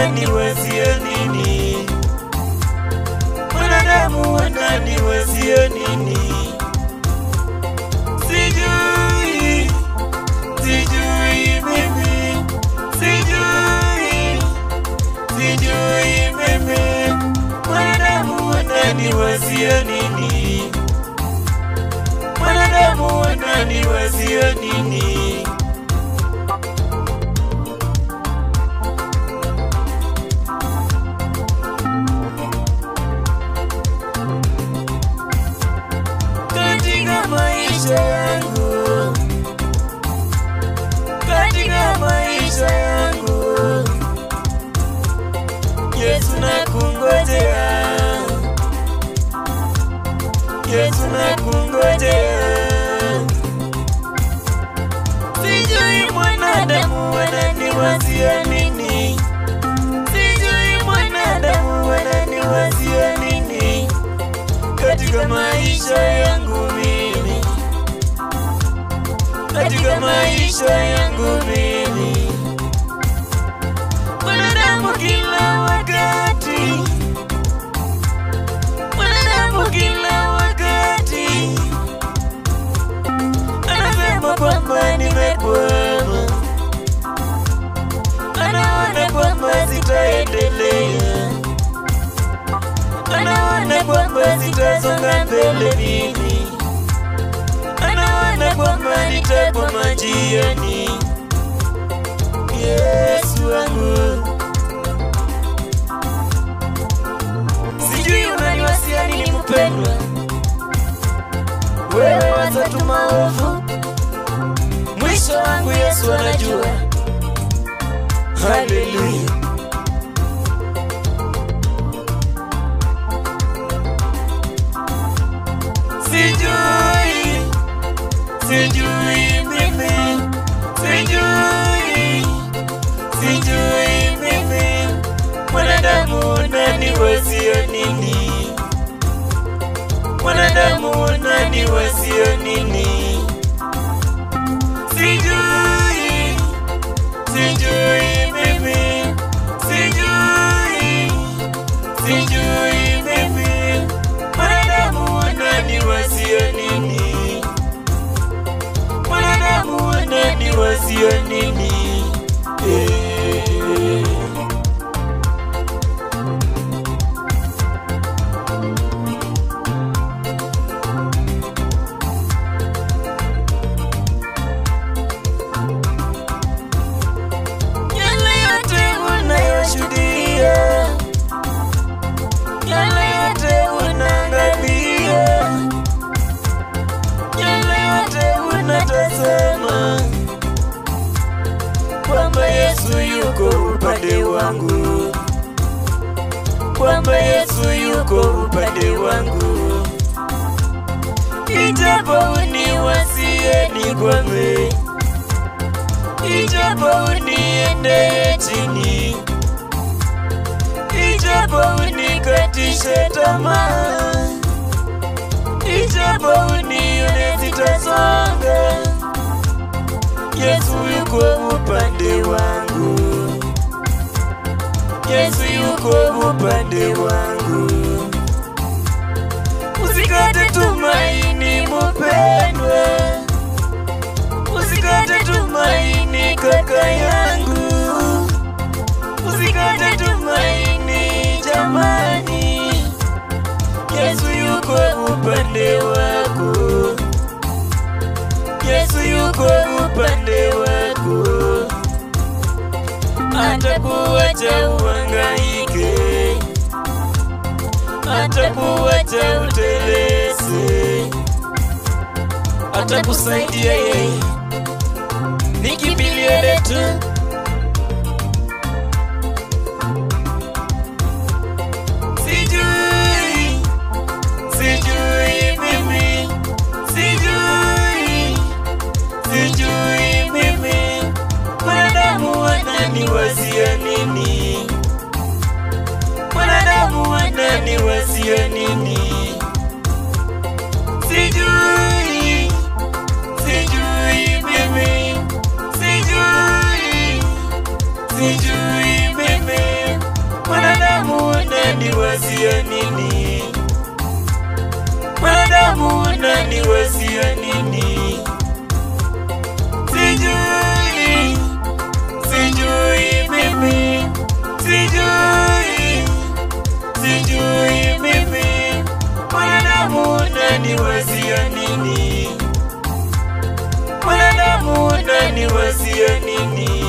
wananiwazia nini? Wanadamu wananiwazia nini? Sijui, sijui mimi, sijui, sijui mimi. Wanadamu wananiwazia nini? Wanadamu wananiwazia nini? Katika maisha yangu, katika maisha yangu, Yesu nakungojea, Yesu nakungojea. Sijui mwanadamu wananiwazia nini, sijui mwanadamu wananiwazia nini katika maisha yangu mimi, katika maisha yangu mimi. Mwanadamu kila wakati, mwanadamu kila wakati anasema kwamba nimekwama, anaona kwamba sitaendelea, anaona kwamba sitasonga mbele mimi, anaona kwamba nitakwama njiani. Yesu wangu, sijui unaniwazia nini mpendwa, wewe watatu maovu, mwisho wangu Yesu anajua. Hallelujah. Sijui, sijui mimi, sijui, sijui mimi. Mwanadamu unaniwazia nini? Mwanadamu unaniwazia nini? Sijui, sijui mimi, sijui, sijui mimi. Mwanadamu unaniwazia nini? Mwanadamu unaniwazia nini? Yale yote unayoshuhudia, yale yote unaangalia, yale yote unatazama, kwamba Yesu yuko upande wangu, kwamba Yesu yuko upande wangu. Ijapo uniwazie nikwame, ijapo uniende chini, ijapo unikatishe tamaa, ijapo unione sitasonga, Yesu yuko upande wangu, Yesu yuko upande wangu. Usikate tumaini mpendwa, usikate tumaini kaka yangu, usikate tumaini jamani. Yesu yuko upande wako, Yesu yuko upande wako. Atakuacha uhangaike, atakuacha uteleze, atakusaidia yeye, ni kimbilio letu. Sijui, sijui mimi, sijui, sijui mimi. Mwanadamu wananiwazia nini? Mwanadamu wananiwazia nini? Sijui, sijui mimi, sijui, unaniwazia nini? Mwanadamu unaniwazia nini? Sijui, sijui mimi, sijui mimi. Mwanadamu unaniwazia nini? Mwanadamu unaniwazia nini?